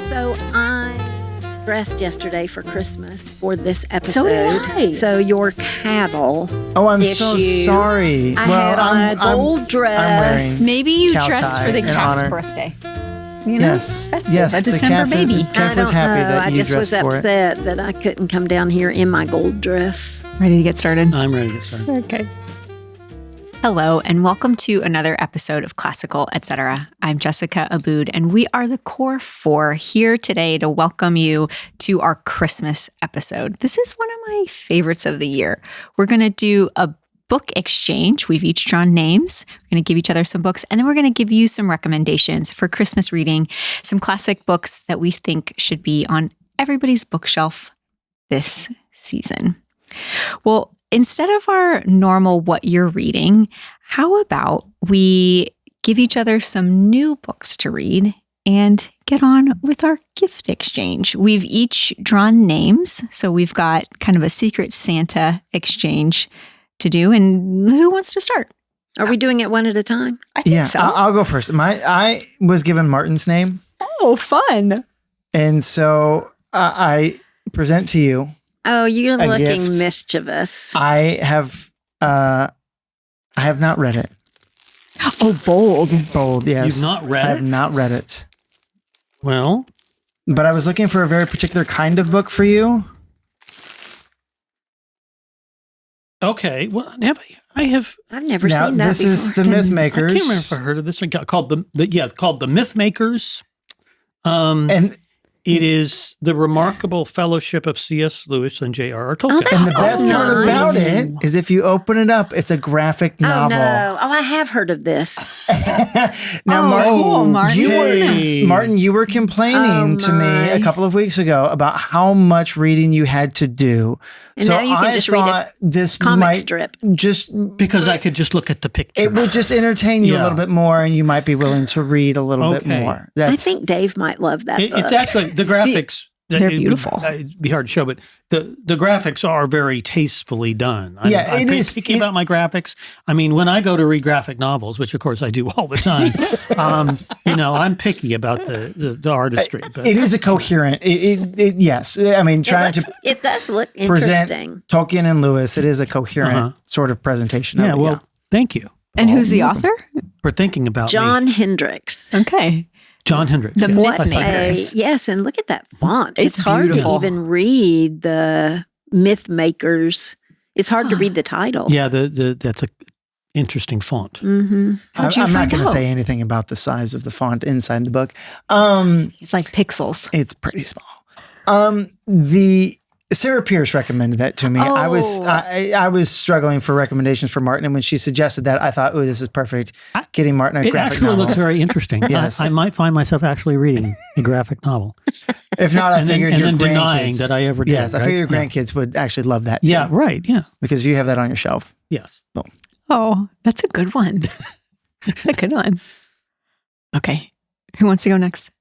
So I dressed yesterday for Christmas for this episode. So did I. So your cattle. Oh, I'm issue. so sorry. I had on a gold dress. wearing Maybe you cow dressed tie for the in calf's honor. birthday. You know? Yes. That's Yes. a the December calf baby. Calf was I don't happy know. that I you just was dressed for it. upset that I couldn't come down here in my gold dress. Ready to get started? I'm ready to get started. Okay. Hello, and welcome to another episode of Classical Etc. I'm Jessica Aboud, and we are the Core Four here today to welcome you to our Christmas episode. This is one of my favorites of the year. We're going to do a book exchange. We've each drawn names. We're going to give each other some books, and then we're going to give you some recommendations for Christmas reading, some classic books that we think should be on everybody's bookshelf this season. Well, instead of our normal what you're reading, how about we give each other some new books to read and get on with our gift exchange? We've each drawn names, so we've got kind of a secret Santa exchange to do. And who wants to start? Are we doing it one at a time? I think Yeah, so. I'll go first. I was given Martin's name, Oh, fun. and so I present to you. Oh, you're A looking gift. mischievous. I have not read it. Oh, bold. Bold, yes. You've not read I have it? not read it. Well, But I was looking for a very particular kind of book for you. okay. Well, I have. I've never Now, seen that this before. is the Myth I Makers. can't remember if I heard of this. Called the Myth Makers. And It is the remarkable fellowship of C.S. Lewis and J.R.R. Tolkien. that's And the best Oh, part nice. about it is if you open it up, it's a graphic Oh, novel. no. Oh, I have heard of this. Now, Oh, Martin, Martin. you were complaining Oh, to me my. a couple of weeks ago about how much reading you had to do. And so now you can I just read a thought this Comic might strip. just Because I could just look at the picture. it would just entertain you a Yeah. little bit more, and you might be willing to read a little bit Okay. more. I think Dave might love that book. It's actually the graphics. They're it would- beautiful. It'd be hard to show, but the graphics are very tastefully done. I'm it is. picky about my graphics. I mean, when I go to read graphic novels, which of course I do all the time, I'm picky about the artistry. But It is a coherent. Yes, I mean, trying to It does look present interesting. Tolkien and Lewis, it is a coherent Uh-huh. sort of presentation. yeah, of it, well, thank you And who's the author? for thinking about John me. Hendricks. Okay. John Hendricks. The yes. Myth What I saw that. Makers. yes, and look at that font. It's It's hard beautiful. to even read the Myth Makers. It's hard to read the title. Yeah, that's a interesting font. Mm-hmm. How'd you I'm not find going to out? say anything about the size of the font inside the book. It's like pixels. It's pretty small. The Sarah Pierce recommended that to me. Oh. I was struggling for recommendations for Martin, and when she suggested that, I thought, "Oh, this is perfect." Getting Martin a It graphic actually novel. looks very interesting. Yes. I might find myself actually reading a graphic novel. If not, I And then- figured and your then denying grandkids- that I ever did, Yes, I right? figure your Yeah. grandkids would actually love that. Too, Yeah, right. Yeah. because you have that on your shelf. Yes. Oh, that's a good one. A good one. Okay. Who wants to go next?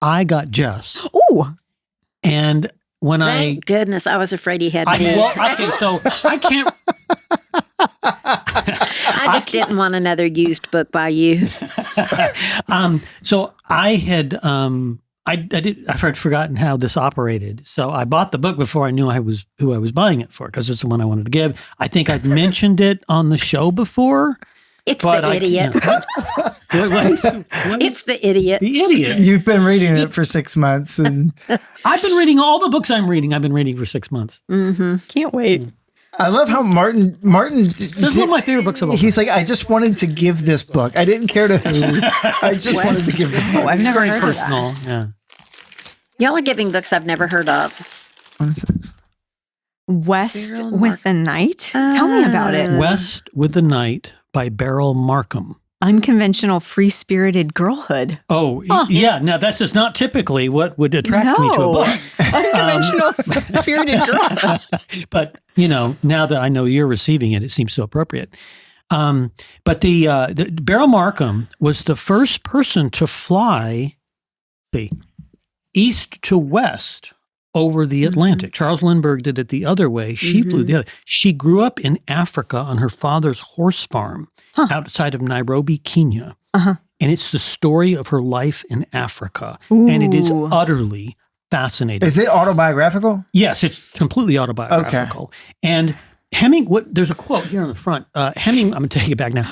I got Jess. Oh, And when Thank goodness. I was afraid he had me. so I can't. I just didn't want another used book by you. So I had I'd forgotten how this operated. So I bought the book before I knew who I was buying it for, because it's the one I wanted to give. I think I'd mentioned it on the show before. It's But the idiot. What? It's the idiot. The idiot. You've been reading it for 6 months, and I've been reading all the books I'm reading. I've been reading for 6 months. Mm-hmm. can't wait. I love how Martin. This is one of my favorite books of all time. He's like, I just wanted to give this book. I didn't care to who. I just wanted to give the book. Oh, I've never Very heard of that. personal. Yeah. Y'all are giving books I've never heard of. What is this? West Beryl with the Night. Tell me about it. West with the Night by Beryl Markham. Unconventional free-spirited girlhood. Oh, yeah. Now, this is not typically what would attract me to a No. book. Unconventional spirited girl. But, now that I know you're receiving it, it seems so appropriate. But the Beryl Markham was the first person to fly east to west over the Atlantic. Charles Lindbergh did it the other way. She flew the other. She grew up in Africa on her father's horse farm outside of Nairobi, Kenya. and it's the story of her life in Africa. And it is Ooh. utterly fascinating. Is it autobiographical? Yes, it's completely autobiographical. And Heming, there's a quote here on the front. Heming, I'm going to take it back now.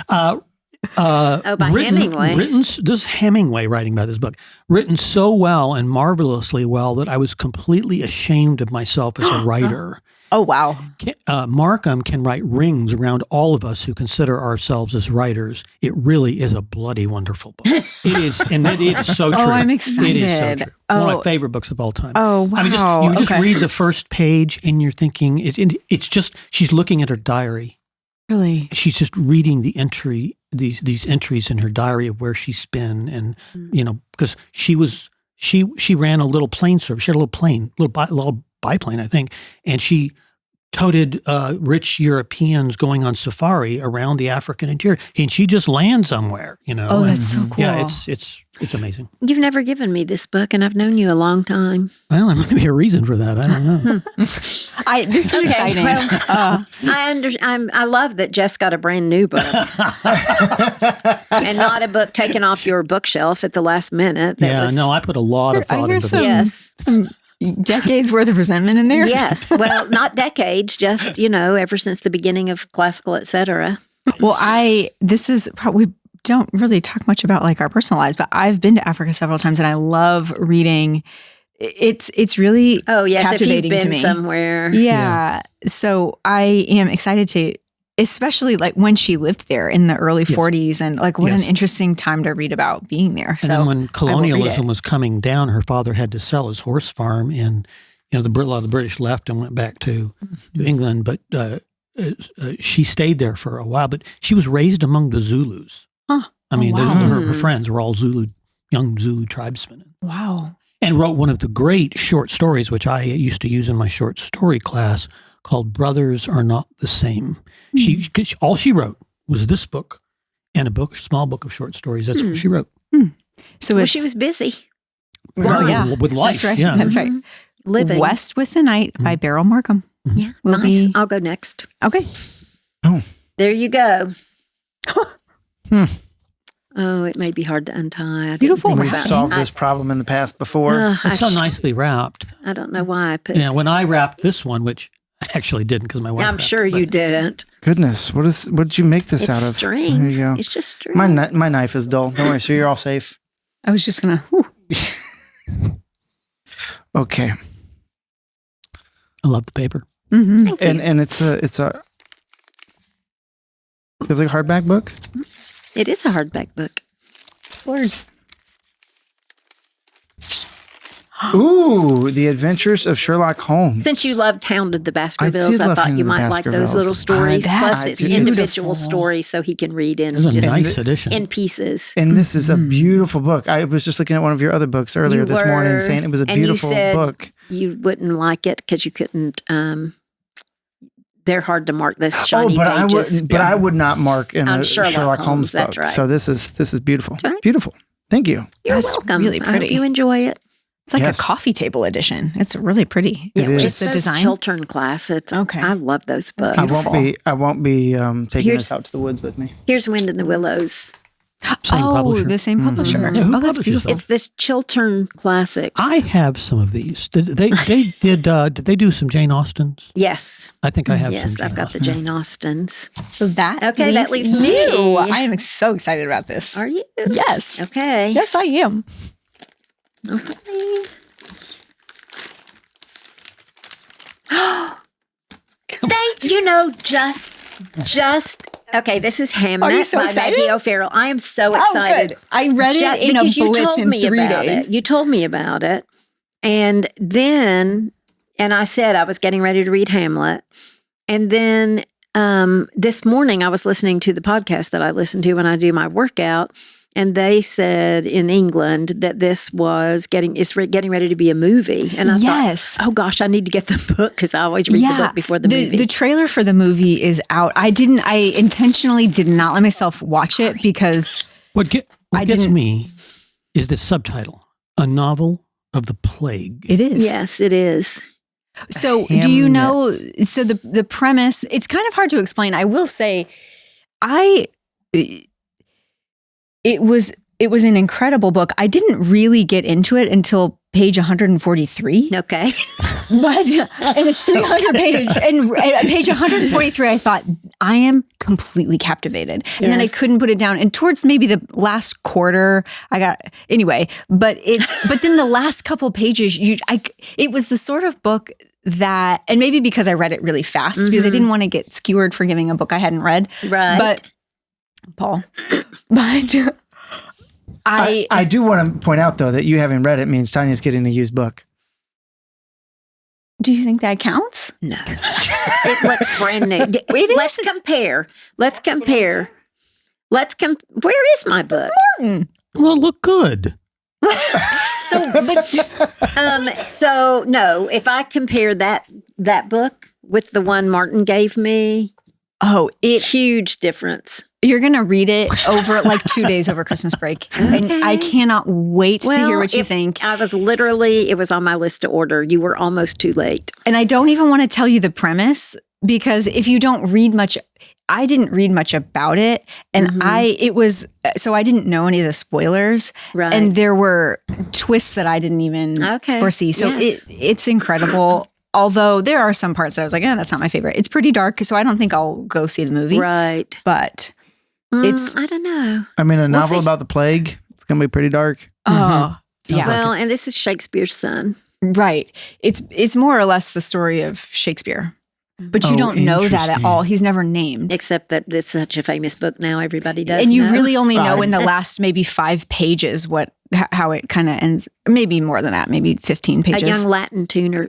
By Hemingway. This is Hemingway writing about this book. Written so well and marvelously well that I was completely ashamed of myself as a writer. Oh, wow. Markham can write rings around all of us who consider ourselves as writers. It really is a bloody wonderful book. It is, and it is so true. Oh, I'm excited. It is so true. One of my favorite books of all time. Oh, wow. I mean, you just Okay. read the first page and you're thinking, it's just, she's looking at her diary. Really? She's just reading the these entries in her diary of where she's been, and because she ran a little plane service. She had a little biplane, I think, and she toted rich Europeans going on safari around the African interior, and she just lands somewhere, Oh, that's so cool. Yeah, it's amazing. You've never given me this book, and I've known you a long time. Well, there might be a reason for that. I don't know. This is exciting. Well, I love that Jess got a brand new book and not a book taken off your bookshelf at the last minute. I put a lot of thought into this. Yes. Some decades worth of resentment in there. Yes. Well, not decades, just, ever since the beginning of classical, etc. Well, this is probably, we don't really talk much about like our personal lives, but I've been to Africa several times and I love reading. It's really Oh, yes. If you've captivating to been me. somewhere. Yeah. So I am excited to, especially like when she lived there in the early 40s, and like what an interesting time to read about being there. And So then when colonialism was coming down, her father had to sell his horse farm, and a lot of the British left and went back to England. But she stayed there for a while. But she was raised among the Zulus. Huh. I mean, wow. her friends were all young Zulu tribesmen. Wow. And wrote one of the great short stories, which I used to use in my short story class, called "Brothers Are Not the Same." All she wrote was this book and a small book of short stories. That's what she wrote. So She was busy. Well, yeah. With life. That's right. Yeah. That's right. Living. West with the Night by Beryl Markham. Yeah. Will Nice. be- I'll go next. Okay. There you go. Oh, it may be hard to untie. I didn't Beautiful think We've about it. solved this problem in the past before. It's so nicely wrapped. I don't know why I put. Yeah, when I wrapped this one, which I actually didn't because my wife. I'm wrapped sure it, you but- didn't. Goodness, what did you make this It's out of? string. There you go. It's just string. My knife is dull. Don't worry. So you're all safe. I was just going to. Okay. I love the paper. Mm-hmm. Thank you. And it's a feels like a hardback book. It is a hardback book. Word. Ooh, The Adventures of Sherlock Holmes. Since you loved Hound of the I Baskervilles, did I love thought Hound you of the might like those Baskervilles. little stories. I Plus, did. it's It's individual beautiful. stories, so he can read in This is a just nice edition. in pieces. And this is a beautiful book. I was just looking at one of your other books earlier You this morning, were, saying it was a and you beautiful said- book. You wouldn't like it because you couldn't. They're hard to mark. Those shiny pages. I would not mark in On a Sherlock Sherlock Holmes Holmes, that's book. right. So this is beautiful. That's right. Beautiful. Thank you. You're That's welcome. really I hope pretty. you enjoy it. It's like Yes. a coffee table edition. It's really pretty. It is. Just the Those design. Chiltern class. It's Okay. I love those books. I won't be taking Here's- this out to the woods with me. Here's Wind in the Willows. Same publisher. The same publisher. Yeah, who Oh, that's publishes beautiful. them? It's this Chiltern Classics. I have some of these. Did they do some Jane Austens? Yes. I think I have Yes, some. I've got the Jane Austens. So that Okay, that leaves me. you. I am so excited about this. Are you? Yes. Okay. Yes, I am. Okay. Just okay. This is Hamnet Are you so by excited? Maggie O'Farrell. I am so excited. I read it Just in a because you blitz told in me 3 about days. it. You told me about it, and then I said I was getting ready to read Hamlet, and then this morning I was listening to the podcast that I listen to when I do my workout. And they said in England that this was getting ready to be a movie. And I Yes. thought, oh gosh, I need to get the book because I always read the book before the movie. The trailer for the movie is out. I intentionally did not let myself watch it because What gets didn't- me is the subtitle: "A Novel of the Plague." it is. Yes, it is. So do you know, so the premise, it's kind of hard to explain. I will say, I it was an incredible book. I didn't really get into it until page 143. Okay. But and it's 300 pages. And at page 143, I thought, I am completely captivated. And then I couldn't put it down. And towards maybe the last quarter, anyway. But then the last couple pages, it was the sort of book that, and maybe because I read it really fast, because I didn't want to get skewered for giving a book I hadn't read. Right. But Paul, but I do want to point out though that you having read it means Tanya's getting a used book. Do you think that counts? No. It looks brand new. Let's compare. Where is my book? Martin. Well, look good. So no, if I compare that book with the one Martin gave me, huge difference. You're going to read it over like 2 days over Christmas break. And I cannot wait to hear what you think. It was on my list to order. You were almost too late. And I don't even want to tell you the premise, because if you don't read much, I didn't read much about it. And I didn't know any of the spoilers. Right. And there were twists that I didn't even foresee. So it's incredible. Although there are some parts that I was like, that's not my favorite. It's pretty dark, so I don't think I'll go see the movie. Right. But it's, I don't know. I mean, a novel about the plague, it's going to be pretty dark. Oh, yeah. Well, and this is Shakespeare's son. Right. It's more or less the story of Shakespeare. But you don't know that at all. He's never named. Except that it's such a famous book now, everybody does And you know. really only know in the last maybe 5 pages how it kind of ends. Maybe more than that, maybe 15 pages. A young Latin tutor.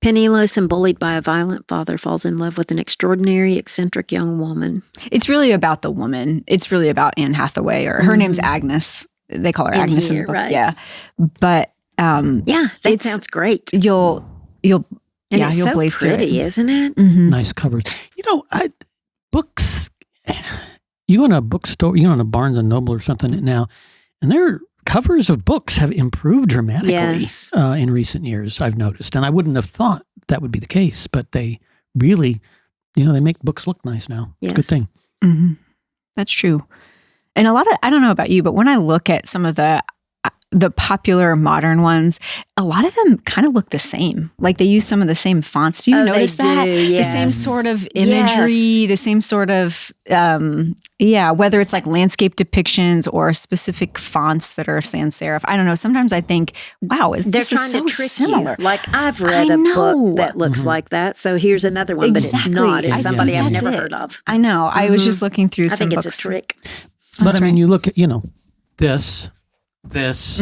Penniless and bullied by a violent father, falls in love with an extraordinary, eccentric young woman. It's really about the woman. It's really about Anne Hathaway, or her name's Agnes. They call her Agnes in the book. Right. Yeah. But that sounds great. You'll it's so blaze through pretty, it. isn't it? Nice covers. Books. You go in a bookstore, you go in a Barnes and Noble or something now, and their covers of books have improved dramatically in recent years, I've noticed. And I wouldn't have thought that would be the case, but they really, they make books look nice now. It's a good thing. Mm-hmm. That's true. And I don't know about you, but when I look at some of the popular modern ones, a lot of them kind of look the same. Like they use some of the same fonts. Do you notice that? Yes. The same sort of imagery, the same sort of, whether it's like landscape depictions or specific fonts that are sans serif. I don't know. Sometimes I think, wow, they're trying to trick you. Like I've read a book that looks like that. So here's another one, but it's not. It's somebody I've never heard of. I know. I was just looking through some books. I think it's a trick. But you look at, this,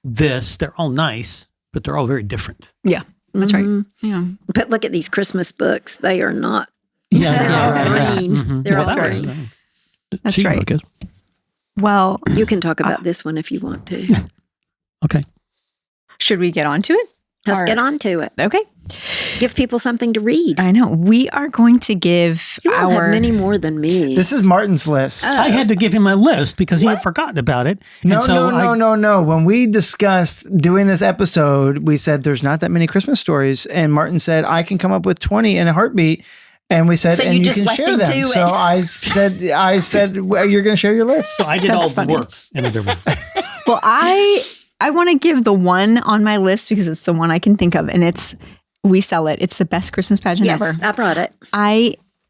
they're all nice, but they're all very different. Yeah, that's right. Yeah. But look at these Christmas books. They are not. Yeah. They're all green. They're all right. green. That's right. Well, you can talk about this one if you want to. Okay. Should we get on to it? Let's get on to it. Okay. Give people something to read. I know. We are going to give you all have many more than me. This is Martin's list. I had to give him my list because he had forgotten about it. No. When we discussed doing this episode, we said there's not that many Christmas stories. And Martin said, I can come up with 20 in a heartbeat. And we said, so and you just can left share them. So I said, well, you're going to share your list. So I did all the work. In other words. Well, I want to give the one on my list because it's the one I can think of, and we sell it. It's the best Christmas pageant ever. I brought it.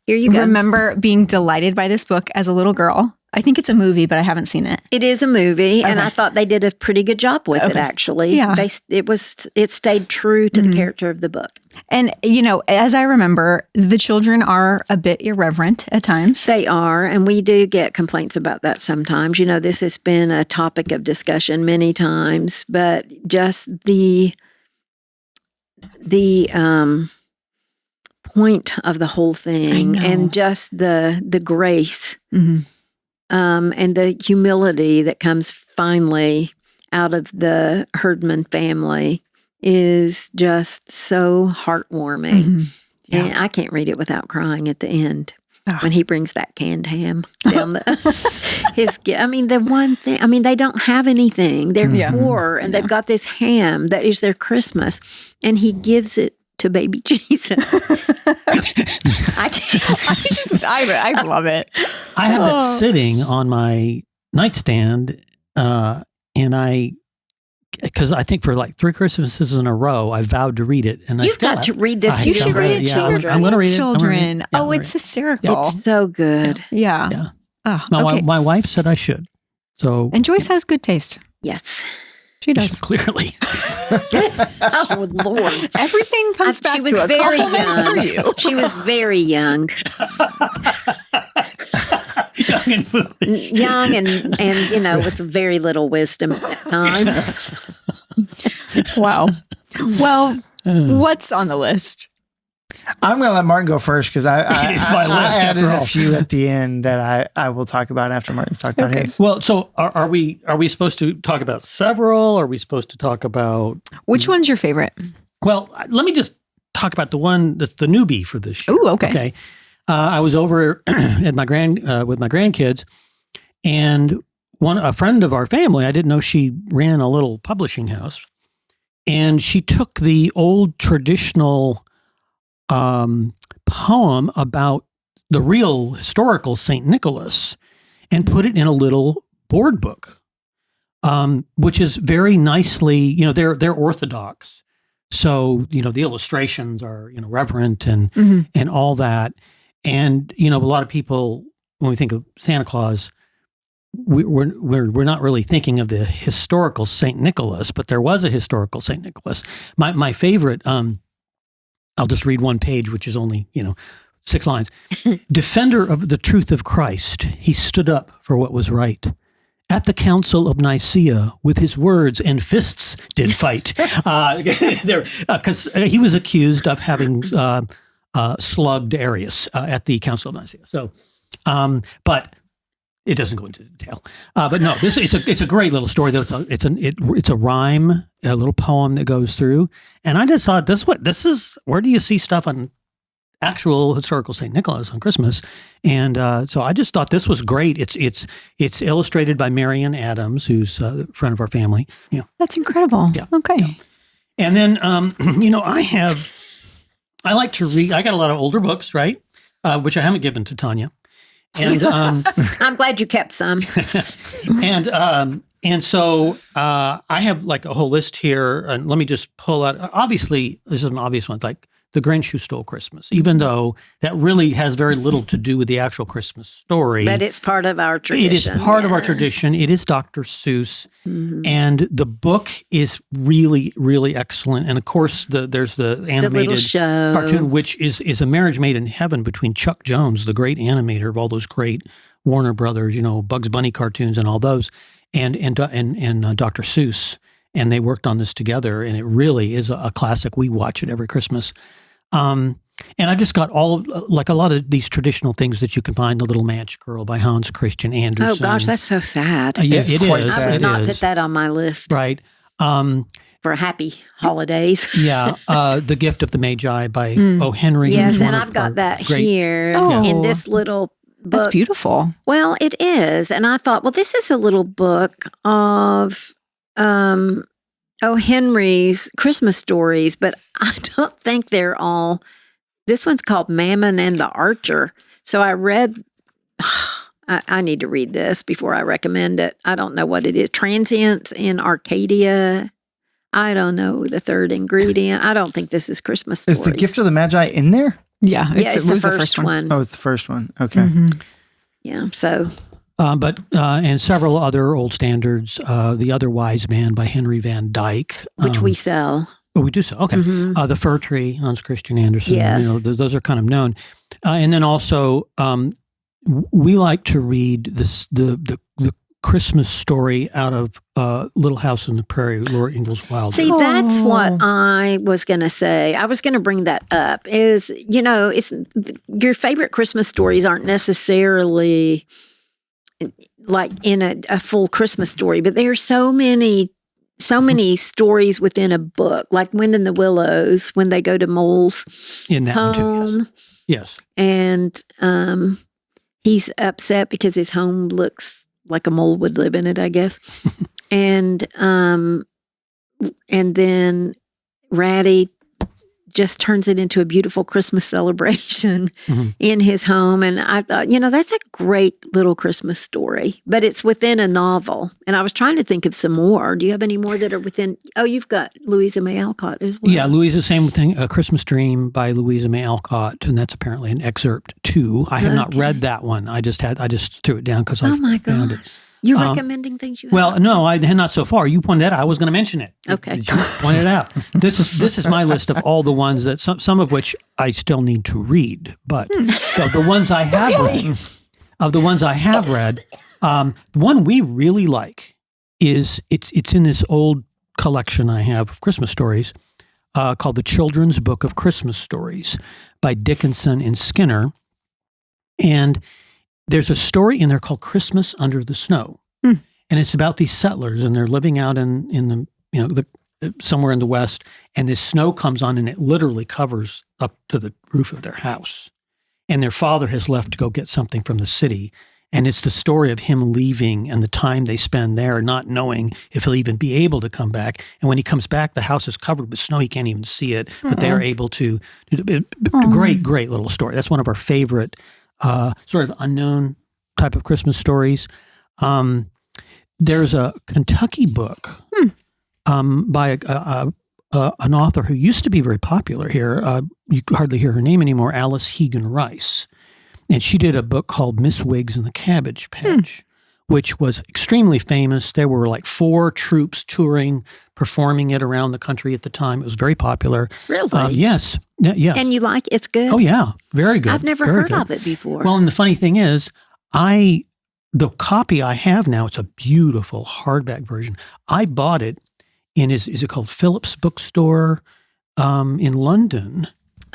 Here you go. Remember being delighted by this book as a little girl. I think it's a movie, but I haven't seen it. It is a movie, and I thought they did a pretty good job with it, actually. Yeah. It stayed true to the character of the book. And, as I remember, the children are a bit irreverent at times. They are, and we do get complaints about that sometimes. This has been a topic of discussion many times, but just the point of the whole thing and just the grace and the humility that comes finally out of the Herdman family is just so heartwarming. And I can't read it without crying at the end when he brings that canned ham down the one thing, they don't have anything. They're poor and they've got this ham that is their Christmas, and he gives it to baby Jesus. I love it. I have that sitting on my nightstand, because I think for like 3 Christmases in a row, I vowed to read it, and I You've still got to read this I to You still should your read it to yeah, your I'm going to read it. children. Yeah, Oh, it's hysterical. It's so good. Yeah. Yeah. Oh, My, okay. my wife said I should. So And Joyce has good taste. Yes. She does. clearly. Oh, Lord. Everything comes back She was to a very compliment for you. young. She was very young. Young and foolish. Young and with very little wisdom at that time. Wow. Well, what's on the list? I'm going to let Martin go first because I It is my list, added after a all. few at the end that I will talk about after Martin's talked about Okay. his. Well, so are we supposed to talk about several? Are we supposed to talk about? Which one's your favorite? Well, let me just talk about the one that's the newbie for this year. Ooh, okay. Okay. I was over at with my grandkids, and a friend of our family, I didn't know she ran a little publishing house, and she took the old traditional poem about the real historical Saint Nicholas and put it in a little board book, which is very nicely, they're Orthodox. So, the illustrations are, reverent and all that. And, a lot of people, when we think of Santa Claus, we're not really thinking of the historical Saint Nicholas, but there was a historical Saint Nicholas. My favorite, I'll just read one page, which is only, 6 lines. Defender of the truth of Christ, he stood up for what was right. At the Council of Nicaea, with his words and fists did fight. Because he was accused of having slugged Arius at the Council of Nicaea. So, but it doesn't go into detail. But no, it's a great little story. It's a rhyme, a little poem that goes through. And I just thought, where do you see stuff on actual historical St. Nicholas on Christmas? And so I just thought this was great. It's illustrated by Marian Adams, who's a friend of our family. Yeah. That's incredible. Yeah. Okay. And then, I like to read, I got a lot of older books, right? Which I haven't given to Tanya. And I'm glad you kept some. and so I have like a whole list here, and let me just pull out. Obviously, this is an obvious one, like The Grinch Who Stole Christmas, even though that really has very little to do with the actual Christmas story. But it's part of our tradition. It is part of our tradition. It is Dr. Seuss, and the book is really, really excellent. And of course, there's the animated show. cartoon, which is a marriage made in heaven between Chuck Jones, the great animator of all those great Warner Brothers, Bugs Bunny cartoons and all those, and Dr. Seuss. And they worked on this together, and it really is a classic. We watch it every Christmas. And I just got like a lot of these traditional things that you can find. The Little Match Girl by Hans Christian Andersen. Oh gosh, that's so sad. Yeah, It's it quite is. sad. I would It not is. put that on my list Right. for happy holidays. Yeah. The Gift of the Magi by O. Henry. Yes, is one and of I've got our that great- here Oh. in this little book. That's beautiful. Well, it is. And I thought, well, this is a little book of O. Henry's Christmas stories, but I don't think they're all. This one's called Mammon and the Archer. So I read, I need to read this before I recommend it. I don't know what it is. Transients in Arcadia. I don't know the third ingredient. I don't think this is Christmas stories. Is the Gift of the Magi in there? Yeah. Yeah, it's it the was first one. Oh, it's the first one. Okay. Mhm. Yeah, so But and several other old standards. The Other Wise Man by Henry Van Dyke. which we sell. Oh, we do so. Okay. Mhm. The Fir Tree, Hans Christian Andersen. Yes. Those are kind of known. And then also, we like to read the Christmas story out of Little House on the Prairie, Laura Ingalls Wilder. See, that's what Oh. I was going to say. I was going to bring that up is, it's your favorite Christmas stories aren't necessarily like in a full Christmas story, but there are so many stories within a book, like Wind in the Willows, when they go to Mole's in that one too. home Yes. and he's upset because his home looks like a mole would live in it, I guess. and then Ratty just turns it into a beautiful Christmas celebration Mm-hmm. in his home. And I thought, that's a great little Christmas story, but it's within a novel. And I was trying to think of some more. Do you have any more that are within? Oh, you've got Louisa May Alcott as well. Yeah, Louisa, same thing. A Christmas Dream by Louisa May Alcott, and that's apparently an excerpt too. I have not read that one. I just threw it down because I found it. You're recommending things you Well, haven't no, I not so far. You pointed out I was going to mention it. Okay. You pointed out. This is my list of all the ones that some of which I still need to read, but the ones I have read, the one we really like is it's in this old collection I have of Christmas stories called The Children's Book of Christmas Stories by Dickinson and Skinner, and there's a story in there called Christmas Under the Snow. And it's about these settlers, and they're living out in the somewhere in the West, and this snow comes on and it literally covers up to the roof of their house. And their father has left to go get something from the city. And it's the story of him leaving and the time they spend there, not knowing if he'll even be able to come back. And when he comes back, the house is covered with snow. He can't even see it, but they're able to. Great little story. That's one of our favorite sort of unknown type of Christmas stories. There's a Kentucky book by an author who used to be very popular here. You hardly hear her name anymore, Alice Hegan Rice. And she did a book called Miss Wiggs and the Cabbage Patch, which was extremely famous. There were like 4 troops touring, performing it around the country at the time. It was very popular. Really? Yes. Yes. And you like it's good? Oh, yeah. Very good. I've never heard of it before. Well, and the funny thing is, the copy I have now, it's a beautiful hardback version. I bought it in, is it called Phillips Bookstore in London?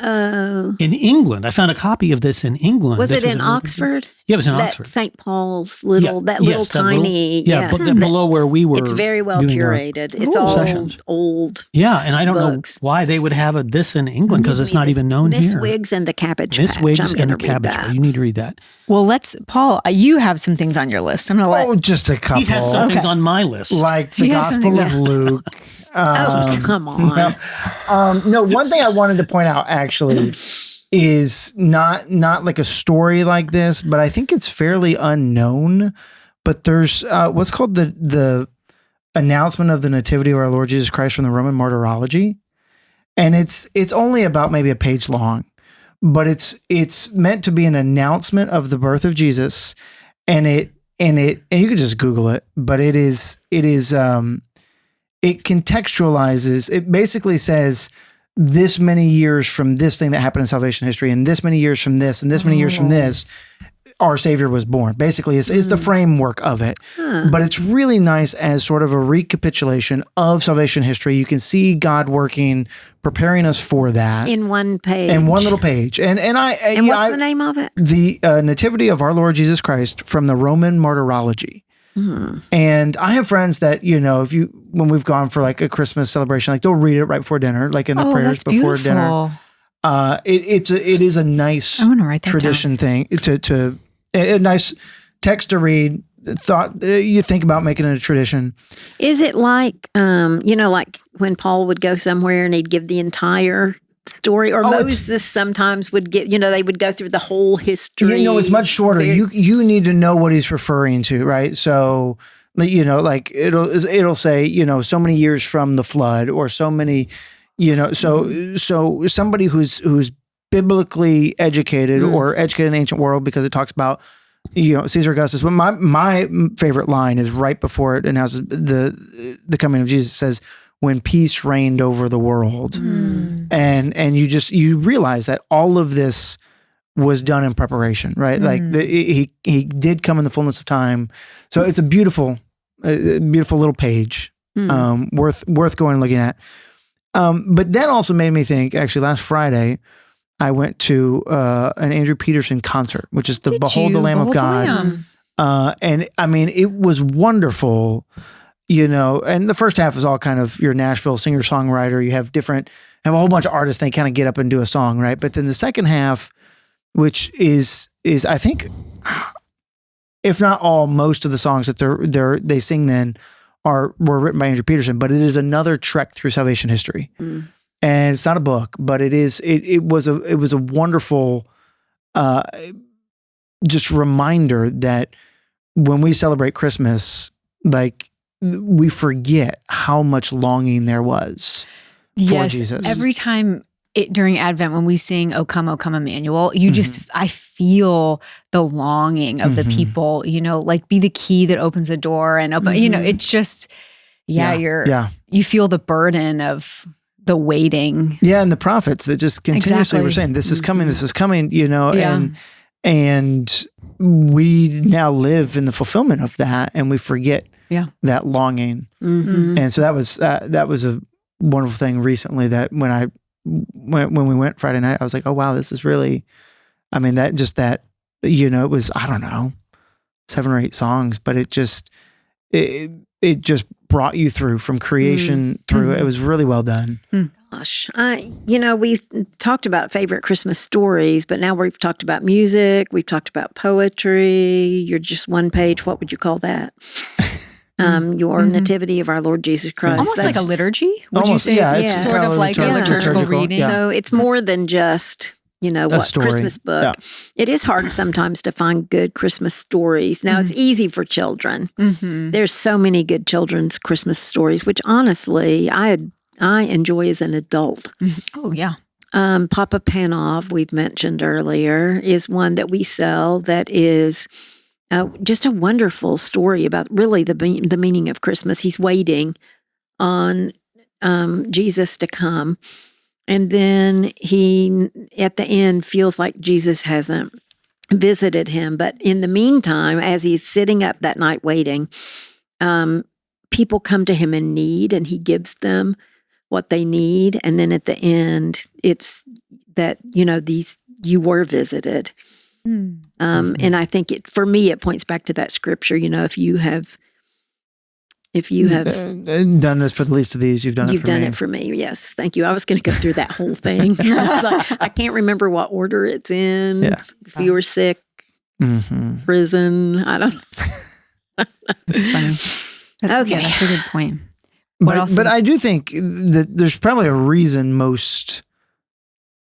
Oh. In England. I found a copy of this in England. Was it in Oxford? Yeah, it was in Oxford. St. Paul's little, tiny. But below where we were. It's very well curated. It's all old. Yeah, and I don't books. know why they would have this in England because it's not even known Miss here. Miss Wiggs and the Cabbage Patch. Miss Wiggs and the Cabbage Patch. You need to read that. Well, Paul, you have some things on your list. I'm going to just a couple. He has some things on my list. Like the Gospel of Luke. Come on. No, one thing I wanted to point out actually is not like a story like this, but I think it's fairly unknown. But there's what's called the announcement of the nativity of our Lord Jesus Christ from the Roman Martyrology, and it's only about maybe a page long, but it's meant to be an announcement of the birth of Jesus, and you can just Google it, but it contextualizes. It basically says this many years from this thing that happened in salvation history, and this many years from this, and this many years from this, our Savior was born. Basically, is the framework of it. But it's really nice as sort of a recapitulation of salvation history. You can see God working, preparing us for that in one page, in one little page. And what's the name of it? The Nativity of our Lord Jesus Christ from the Roman Martyrology. And I have friends that, when we've gone for like a Christmas celebration, like they'll read it right before dinner, like in the prayers before dinner. It is a nice tradition thing to a nice text to read. Thought you think about making it a tradition. Is it like, like when Paul would go somewhere and he'd give the entire story, or Moses sometimes would get, they would go through the whole history. It's much shorter. You need to know what he's referring to, right? So, like it'll say, so many years from the flood, or so many, so somebody who's biblically educated or educated in the ancient world, because it talks about, Caesar Augustus. But my favorite line is right before it announces the coming of Jesus. It says, when peace reigned over the world. And you realize that all of this was done in preparation, right? Like he did come in the fullness of time. So it's a beautiful little page, worth going and looking at. But that also made me think, actually last Friday, I went to an Andrew Peterson concert, which is the Behold the Lamb of God. And I mean, it was wonderful. And the first half is all kind of your Nashville singer-songwriter. You have a whole bunch of artists, they kind of get up and do a song, right? But then the second half, which is I think, if not all, most of the songs that they sing then were written by Andrew Peterson, but it is another trek through salvation history. And it's not a book, but it is. It was a wonderful, just reminder that when we celebrate Christmas, like we forget how much longing there was for Jesus. Every time during Advent, when we sing "O Come, Emmanuel," you just, I feel the longing of the people, like be the key that opens a door and open, it's just, you feel the burden of the waiting. Yeah. And the prophets that just continuously were saying, this is coming, and we now live in the fulfillment of that, and we forget that longing. And so that was a wonderful thing recently, that when we went Friday night, I was like, oh wow, this is really, it was, I don't know, 7 or 8 songs, but it just brought you through from creation through. It was really well done. Gosh, we've talked about favorite Christmas stories, but now we've talked about music, we've talked about poetry. You're just one page. What would you call that? Your Nativity of our Lord Jesus Christ. Almost like a liturgy? Would almost, you say it's sort of like a liturgical reading? Yeah. So it's more than just, what story. Christmas book. Yeah. It is hard sometimes to find good Christmas stories. Now, it's easy for children. There's so many good children's Christmas stories, which honestly, I enjoy as an adult. Oh, yeah. Papa Panov, we've mentioned earlier, is one that we sell that is just a wonderful story about really the meaning of Christmas. He's waiting on Jesus to come. And then he, at the end, feels like Jesus hasn't visited him. But in the meantime, as he's sitting up that night waiting, people come to him in need, and he gives them what they need. And then at the end, it's that, you were visited. And I think for me, it points back to that scripture, if you have done this for the least of these, you've done it for me. Yes. Thank you. I was going to go through that whole thing. I can't remember what order it's in. Yeah. If you were sick, prison, I don't know. It's funny. Okay. Yeah, that's a good point. But I do think that there's probably a reason most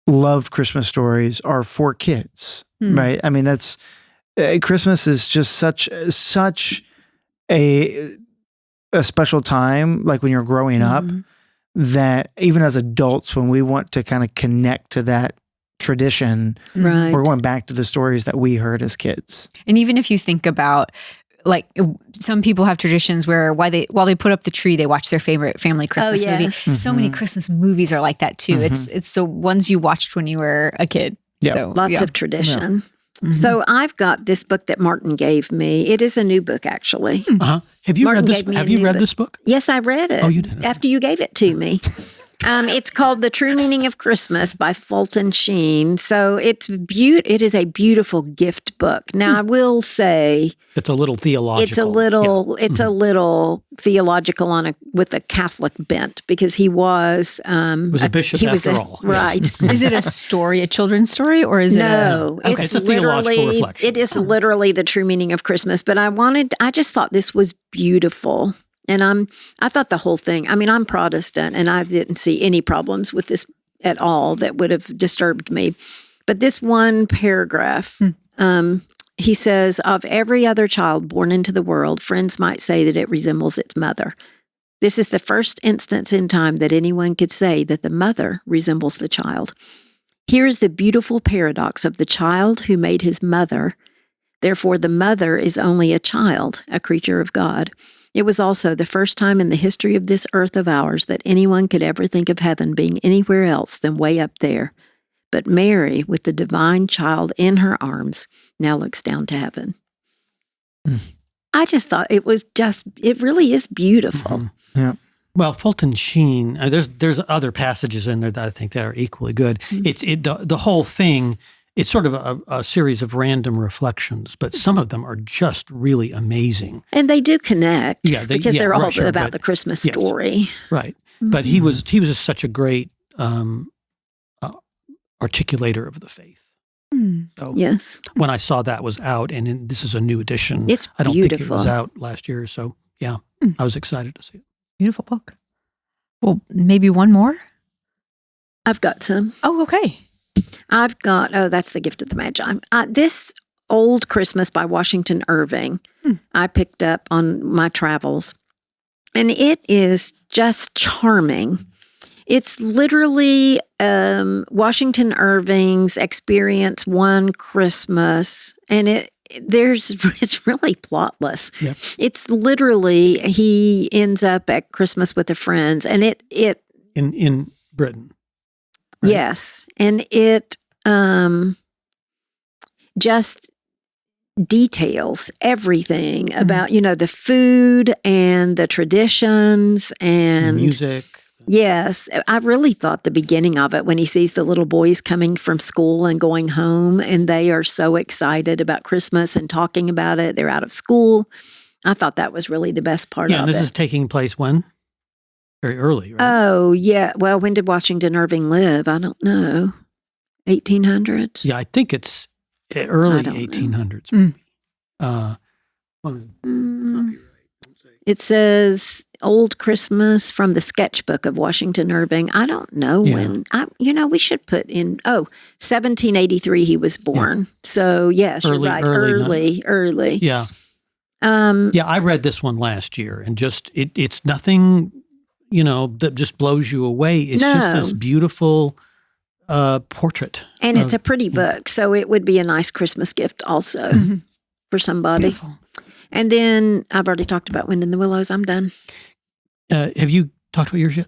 loved Christmas stories are for kids, right? I mean, that's Christmas is just such a special time, like when you're growing up, that even as adults, when we want to kind of connect to that tradition, we're going back to the stories that we heard as kids. And even if you think about, like, some people have traditions where while they put up the tree, they watch their favorite family Christmas movie. So many Christmas movies are like that too. It's the ones you watched when you were a kid. Yeah. So, Lots of tradition. So I've got this book that Martin gave me. It is a new book, actually. Have you Martin read this? gave me Have a you new read book. this book? Yes, I read it. Oh, you did? After you gave it to me. It's called The True Meaning of Christmas by Fulton Sheen. So it is a beautiful gift book. Now, I will say it's a little theological. It's a little theological with a Catholic bent, because he was a bishop after all. Right. Is it a story, a children's story, or is it it's a theological reflection. It is literally the true meaning of Christmas. But I just thought this was beautiful. And I thought the whole thing, I'm Protestant, and I didn't see any problems with this at all that would have disturbed me. But this one paragraph, he says, of every other child born into the world, friends might say that it resembles its mother. This is the first instance in time that anyone could say that the mother resembles the child. Here is the beautiful paradox of the child who made his mother. Therefore, the mother is only a child, a creature of God. It was also the first time in the history of this earth of ours that anyone could ever think of heaven being anywhere else than way up there. But Mary, with the divine child in her arms, now looks down to heaven. I just thought it really is beautiful. Yeah. Well, Fulton Sheen, there's other passages in there that I think that are equally good. The whole thing, it's sort of a series of random reflections, but some of them are just really amazing. And they do connect, because they're all sure, about the Christmas story. Right. But he was just such a great articulator of the faith. So yes. When I saw that was out, and this is a new edition, it's I don't beautiful. think it was out last year. So yeah, I was excited to see it. Beautiful book. Well, maybe one more? I've got some. Oh, okay. I've got, that's The Gift of the Magi. This Old Christmas by Washington Irving, I picked up on my travels. And it is just charming. It's literally Washington Irving's Experience One Christmas. And it's really plotless. Yep. It's literally, he ends up at Christmas with the friends. And it In Britain. Right? Yes. And it just details everything about, the food and the traditions and music. Yes. I really thought the beginning of it when he sees the little boys coming from school and going home and they are so excited about Christmas and talking about it. They're out of school. I thought that was really the best part of it. Yeah, and this is taking place when? Very early, right? Oh, yeah. Well, when did Washington Irving live? I don't know. 1800s? Yeah, I think it's early 1800s. It says Old Christmas from the sketchbook of Washington Irving. I don't know when. We should put in, 1783 he was born. Yeah. So, yes, you're right. Early. Yeah. I read this one last year and just, it's nothing, that just blows you away. It's just this beautiful portrait. And it's a pretty book. So it would be a nice Christmas gift also for somebody. Beautiful. And then I've already talked about Wind in the Willows. I'm done. Have you talked about yours yet?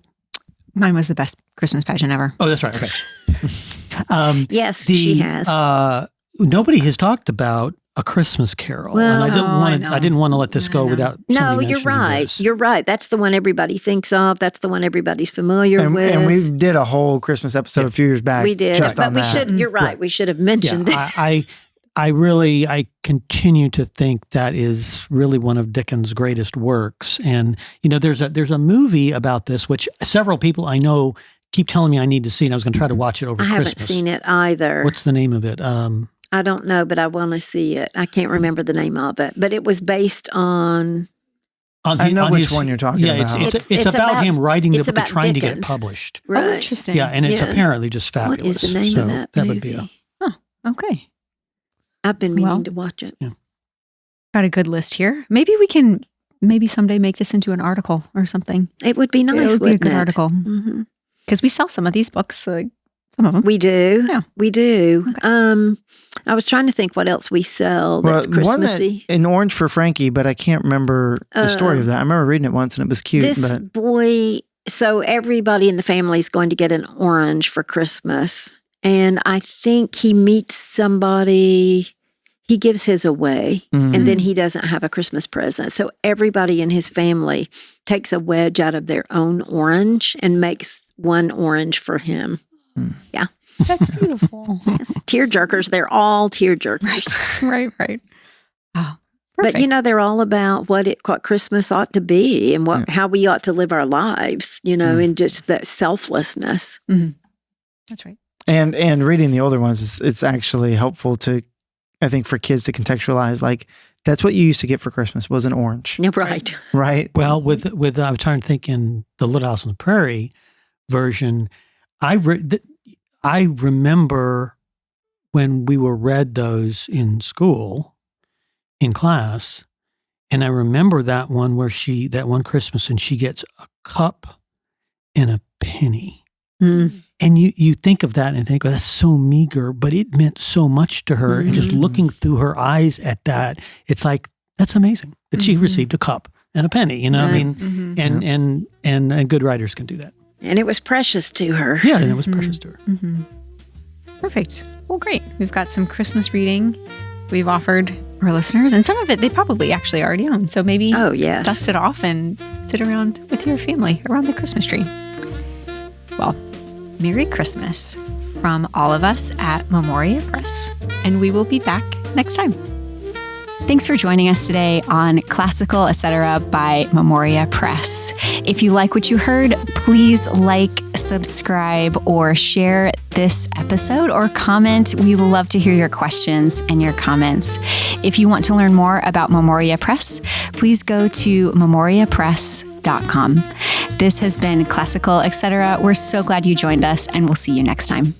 Mine was the best Christmas pageant ever. Oh, that's right. Okay. Yes, she has. Nobody has talked about A Christmas Carol, and I didn't want to let this go without. No, you're right. This. You're right. That's the one everybody thinks of. That's the one everybody's familiar with. And we did a whole Christmas episode a few years back. We did, just but on we that. should. You're right. We should have mentioned it. I continue to think that is really one of Dickens' greatest works. And there's a movie about this, which several people I know keep telling me I need to see, and I was going to try to watch it over Christmas. I haven't seen it either. What's the name of it? I don't know, but I want to see it. I can't remember the name of it, but it was based on. I know which one you're talking about. It's about him writing the book and trying Dickens. to get it published. Right. Oh, interesting. Yeah, and it's apparently just fabulous. What is the name of that movie? Would be Okay. I've been meaning to watch it. Yeah. Got a good list here. Maybe we can someday make this into an article or something. It would be nice. It would be a good article. Because we sell some of these books, some of them. We do. Yeah. We do. Okay. I was trying to think what else we sell that's Christmassy. An Orange for Frankie, but I can't remember the story of that. I remember reading it once and it was cute. This boy, so everybody in the family is going to get an orange for Christmas. And I think he meets somebody, he gives his away, and then he doesn't have a Christmas present. So everybody in his family takes a wedge out of their own orange and makes one orange for him. Yeah. That's beautiful. Yes. Tearjerkers. They're all tearjerkers. Right. Oh, perfect. But, they're all about what Christmas ought to be and how we ought to live our lives, and just that selflessness. That's right. And reading the older ones, it's actually helpful to, I think, for kids to contextualize, like, that's what you used to get for Christmas was an orange. Yeah, right. Right. Well, with I was trying to think in the Little House on the Prairie version, I remember when we were read those in school, in class, and I remember that one that one Christmas, and she gets a cup and a penny. And you think of that and think, oh, that's so meager, but it meant so much to her. And just looking through her eyes at that, it's like, that's amazing that she received a cup and a penny, I mean, and good writers can do that. And it was precious to her. Yeah, and it was precious to her. Perfect. Well, great. We've got some Christmas reading we've offered our listeners, and some of it they probably actually already own. So maybe dust it off and sit around with your family around the Christmas tree. Well, Merry Christmas from all of us at Memoria Press, and we will be back next time. Thanks for joining us today on Classical Etc. by Memoria Press. If you like what you heard, please like, subscribe, or share this episode or comment. We love to hear your questions and your comments. If you want to learn more about Memoria Press, please go to memoriapress.com. This has been Classical Etc. We're so glad you joined us, and we'll see you next time.